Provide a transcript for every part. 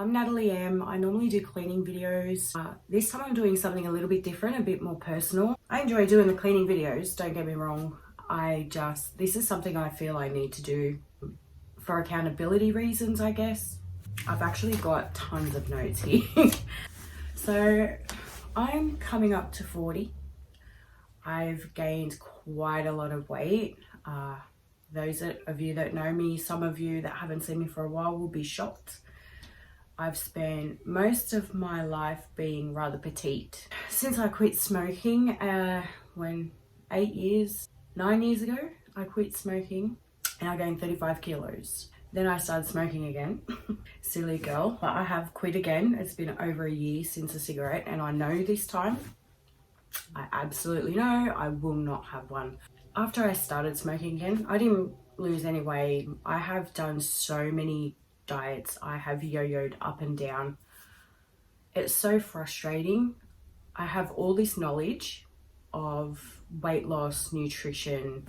I'm Natalie M. I normally do cleaning videos. This time I'm doing something a little bit different, a bit more personal. I enjoy doing the cleaning videos, don't get me wrong. This is something I feel I need to do for accountability reasons, I guess. I've actually got tons of notes here. So I'm coming up to 40. I've gained quite a lot of weight. Those of you that know me, some of you that haven't seen me for a while will be shocked. I've spent most of my life being rather petite. Since I quit smoking, 9 years ago, I quit smoking and I gained 35 kilos. Then I started smoking again. Silly girl, but I have quit again. It's been over a year since a cigarette, and I know this time, I absolutely know I will not have one. After I started smoking again, I didn't lose any weight. I have done so many diets. I have yo-yoed up and down. It's so frustrating. I have all this knowledge of weight loss, nutrition,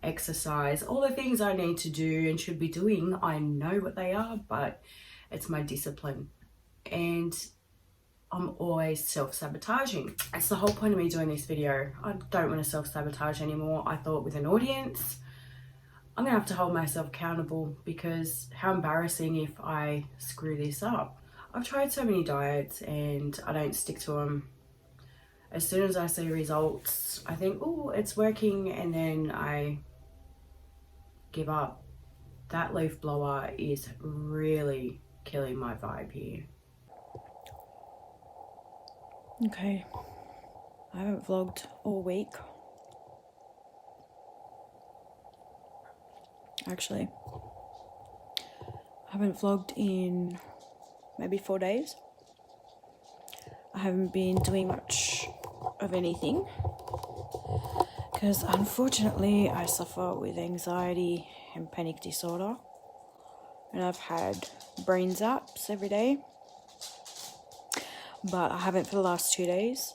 exercise, all the things I need to do and should be doing. I know what they are, but it's my discipline. And I'm always self-sabotaging. That's the whole point of me doing this video. I don't want to self-sabotage anymore. I thought with an audience, I'm gonna have to hold myself accountable, because how embarrassing if I screw this up. I've tried so many diets and I don't stick to them. As soon as I see results, I think, oh, it's working, and then I give up. That leaf blower is really killing my vibe here. Okay, I haven't vlogged all week. Actually, I haven't vlogged in maybe 4 days. I haven't been doing much of anything because unfortunately I suffer with anxiety and panic disorder, and I've had brain zaps every day, but I haven't for the last 2 days.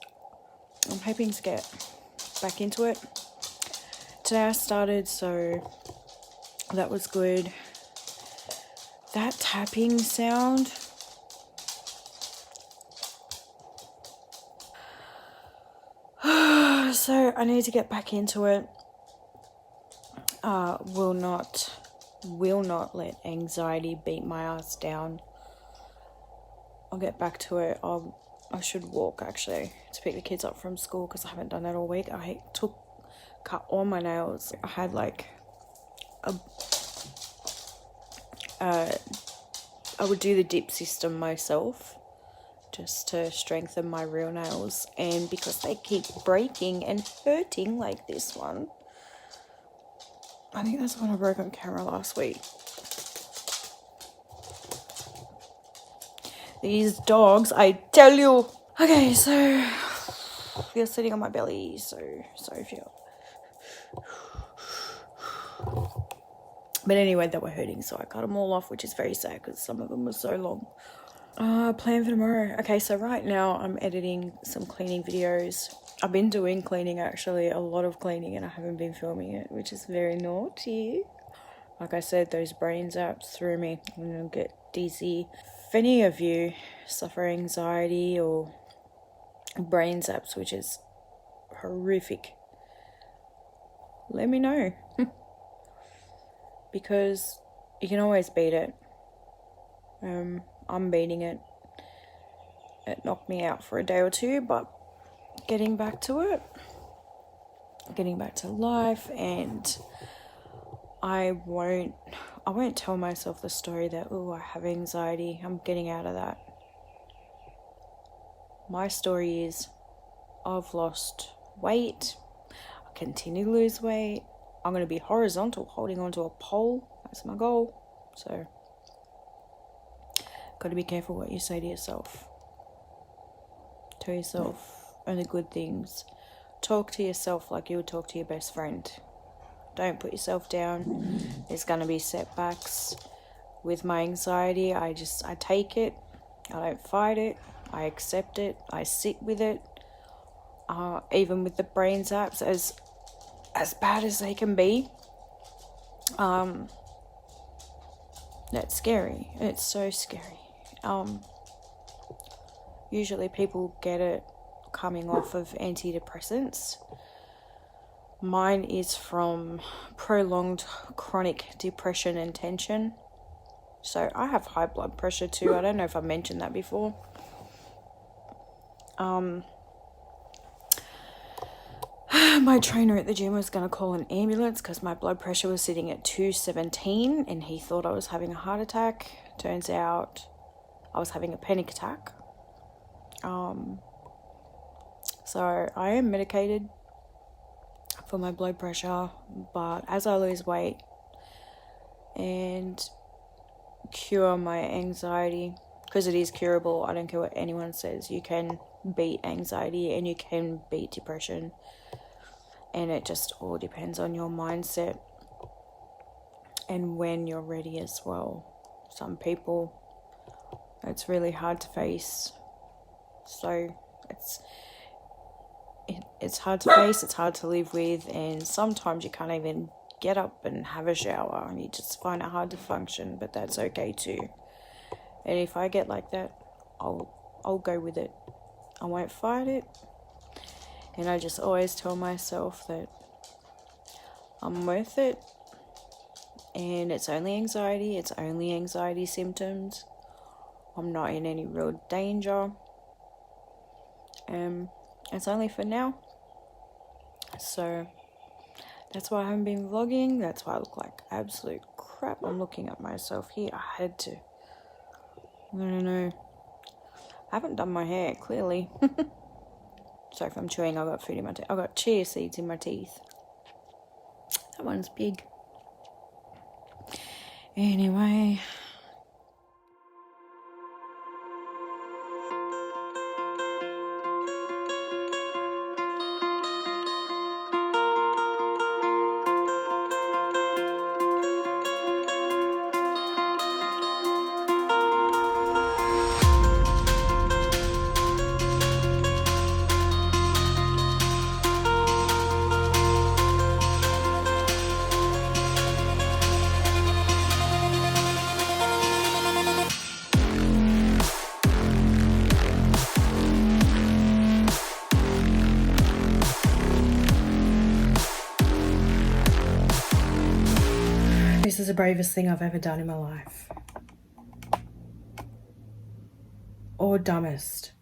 I'm hoping to get back into it. Today I started, so that was good. That tapping sound, so I need to get back into it. Will not let anxiety beat my ass down. I'll get back to it. I should walk actually to pick the kids up from school, because I haven't done that all week. I cut all my nails. I had like I would do the dip system myself just to strengthen my real nails, and because they keep breaking and hurting like this one. I think that's when I broke on camera last week. These dogs, I tell you. Okay, so you're sitting on my belly, so sorry if you're... But anyway, they were hurting, so I cut them all off, which is very sad because some of them were so long. Plan for tomorrow. Okay, so right now I'm editing some cleaning videos. I've been doing cleaning, actually, a lot of cleaning, and I haven't been filming it, which is very naughty. Like I said, those brain zaps threw me. I'm gonna get dizzy. If any of you suffer anxiety or brain zaps, which is horrific, let me know. Because you can always beat it. I'm beating it. It knocked me out for a day or two, but getting back to it, getting back to life, and I won't tell myself the story that, oh, I have anxiety. I'm getting out of that. My story is I've lost weight. I continue to lose weight. I'm going to be horizontal, holding onto a pole. That's my goal. So, got to be careful what you say to yourself. Tell yourself only good things. Talk to yourself like you would talk to your best friend. Don't put yourself down. There's going to be setbacks. With my anxiety, I take it. I don't fight it. I accept it. I sit with it. Even with the brain zaps, as bad as they can be, that's scary. It's so scary. Usually people get it coming off of antidepressants. Mine is from prolonged chronic depression and tension. So I have high blood pressure too. I don't know if I mentioned that before. My trainer at the gym was going to call an ambulance because my blood pressure was sitting at 217 and he thought I was having a heart attack. Turns out I was having a panic attack. So I am medicated for my blood pressure, but as I lose weight and cure my anxiety, because it is curable, I don't care what anyone says, you can beat anxiety and you can beat depression, and it just all depends on your mindset and when you're ready as well. Some people, it's really hard to face, so it's hard to face, it's hard to live with, and sometimes you can't even get up and have a shower and you just find it hard to function, but that's okay too. And if I get like that, I'll go with it. I won't fight it, and I just always tell myself that I'm worth it, and it's only anxiety symptoms. I'm not in any real danger. It's only for now. So that's why I haven't been vlogging. That's why I look like absolute crap. I'm looking at myself here. I had to. I don't know. I haven't done my hair, clearly. Sorry if I'm chewing. I've got food in my teeth. I've got chia seeds in my teeth. That one's big. Anyway. This is the bravest thing I've ever done in my life. Or dumbest.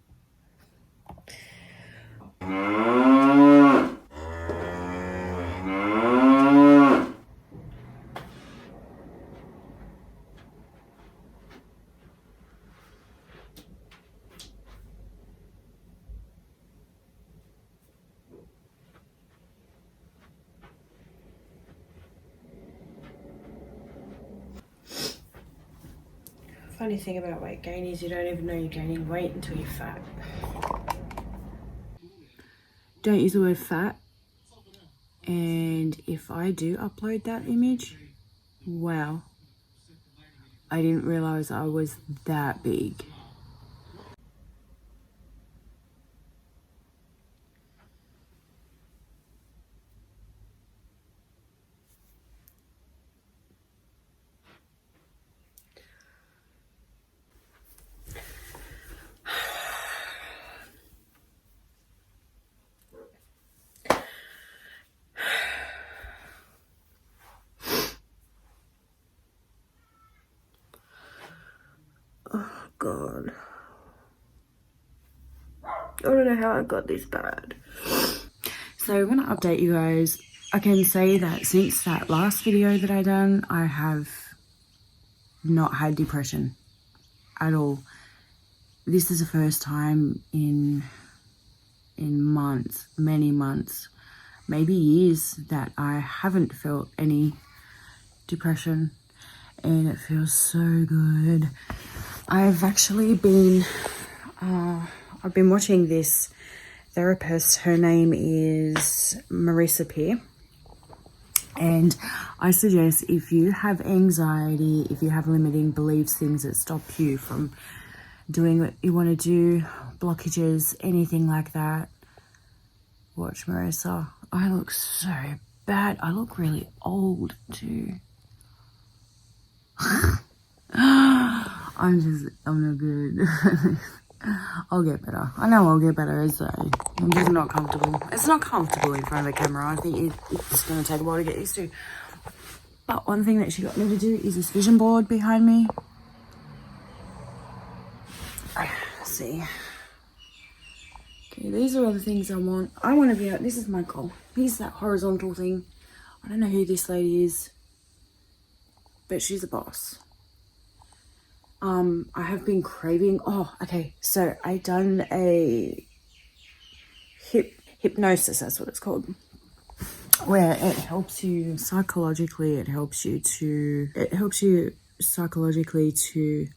Funny thing about weight gain is you don't even know you're gaining weight until you're fat. Don't use the word fat. And if I do upload that image, wow, I didn't realize I was that big. Oh God. I don't know how I got this bad. So I want to update you guys. I can say that since that last video that I done, I have not had depression at all. This is the first time in months, many months, maybe years, that I haven't felt any depression, and it feels so good. I've actually been I've been watching this therapist. Her name is Marisa Peer, and I suggest if you have anxiety, if you have limiting beliefs, things that stop you from doing what you want to do, blockages, anything like that, watch Marisa. I look so bad. I look really I'm not good. I'll get better. I know I'll get better as I'm just not comfortable. It's not comfortable in front of the camera. I think it's going to take a while to get used to. But one thing that she got me to do is this vision board behind me. Let's see. Okay, these are all the things I want. I want to be out. This is my goal. Here's that horizontal thing. I don't know who this lady is, but she's a boss. I have been craving. Oh, okay. So I done a hypnosis. That's what it's called. Where it helps you psychologically. It helps you psychologically to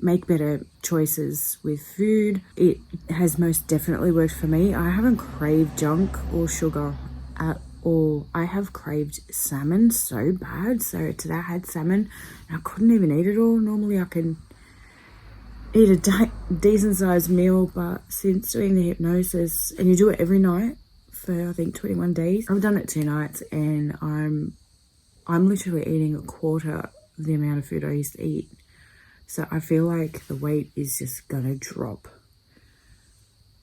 make better choices with food. It has most definitely worked for me. I haven't craved junk or sugar at all. I have craved salmon so bad. So today I had salmon and I couldn't even eat it all. Normally I can eat a decent sized meal, but since doing the hypnosis, and you do it every night for I think 21 days, I've done it 2 nights and I'm literally eating a quarter of the amount of food I used to eat. So I feel like the weight is just gonna drop.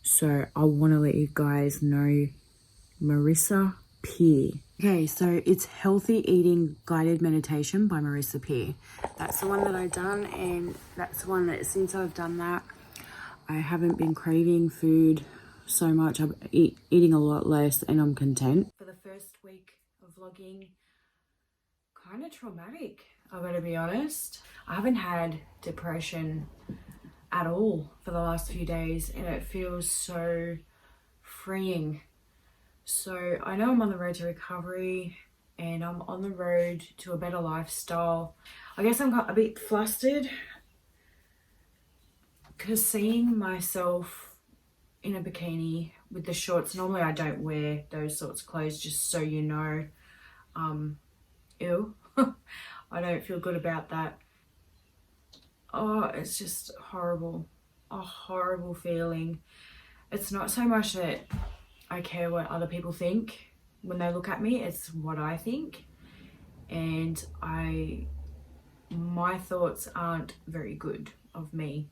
So I want to let you guys know Marisa Peer. Okay, so it's Healthy Eating Guided Meditation by Marisa Peer. That's the one that I've done, and that's the one that since I've done that, I haven't been craving food so much. I'm eating a lot less and I'm content. For the first week of vlogging, kind of traumatic, I've got to be honest. I haven't had depression at all for the last few days and it feels so freeing. So I know I'm on the road to recovery and I'm on the road to a better lifestyle. I guess I'm a bit flustered because seeing myself in a bikini with the shorts, normally I don't wear those sorts of clothes, just so you know. Ew. I don't feel good about that. Oh, it's just horrible. A horrible feeling. It's not so much that I care what other people think when they look at me, it's what I think. And my thoughts aren't very good of me.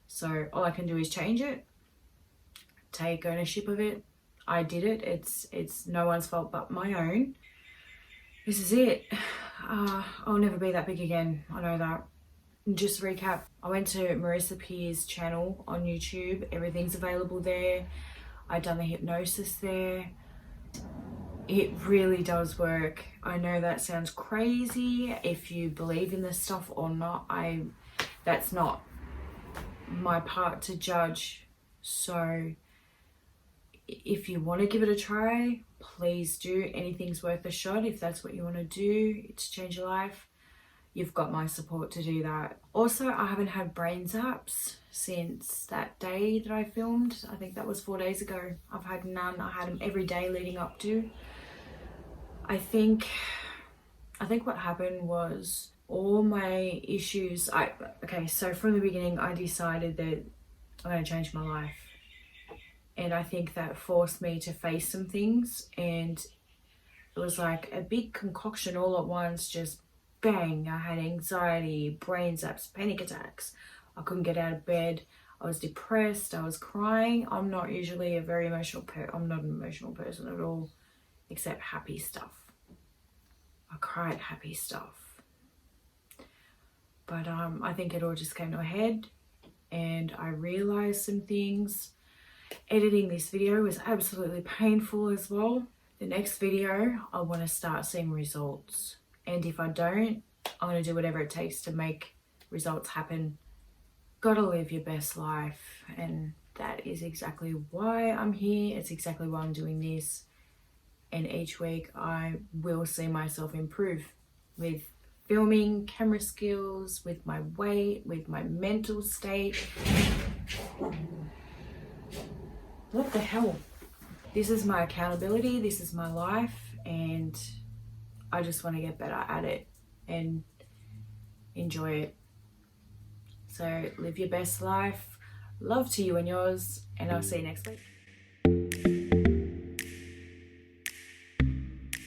So all I can do is change it, take ownership of it. I did it. It's no one's fault but my own. This is it. I'll never be that big again. I know that. And just to recap, I went to Marisa Peer's channel on YouTube. Everything's available there. I done the hypnosis there. It really does work. I know that sounds crazy if you believe in this stuff or not. That's not my part to judge. So if you want to give it a try, please do. Anything's worth a shot. If that's what you want to do to change your life, you've got my support to do that. Also, I haven't had brain zaps since that day that I filmed. I think that was 4 days ago. I've had none. I had them every day leading up to. I think what happened was all my issues. Okay, so from the beginning, I decided that I'm going to change my life. And I think that forced me to face some things. And it was like a big concoction all at once, just bang. I had anxiety, brain zaps, panic attacks. I couldn't get out of bed. I was depressed. I was crying. I'm not usually a very emotional I'm not an emotional person at all, except happy stuff. I cry at happy stuff. But I think it all just came to a head and I realized some things. Editing this video was absolutely painful as well. The next video, I want to start seeing results. And if I don't, I'm going to do whatever it takes to make results happen. Gotta live your best life. And that is exactly why I'm here. It's exactly why I'm doing this. And each week I will see myself improve with filming, camera skills, with my weight, with my mental state. What the hell? This is my accountability. This is my life. And I just want to get better at it and enjoy it. So live your best life. Love to you and yours. And I'll see you next week.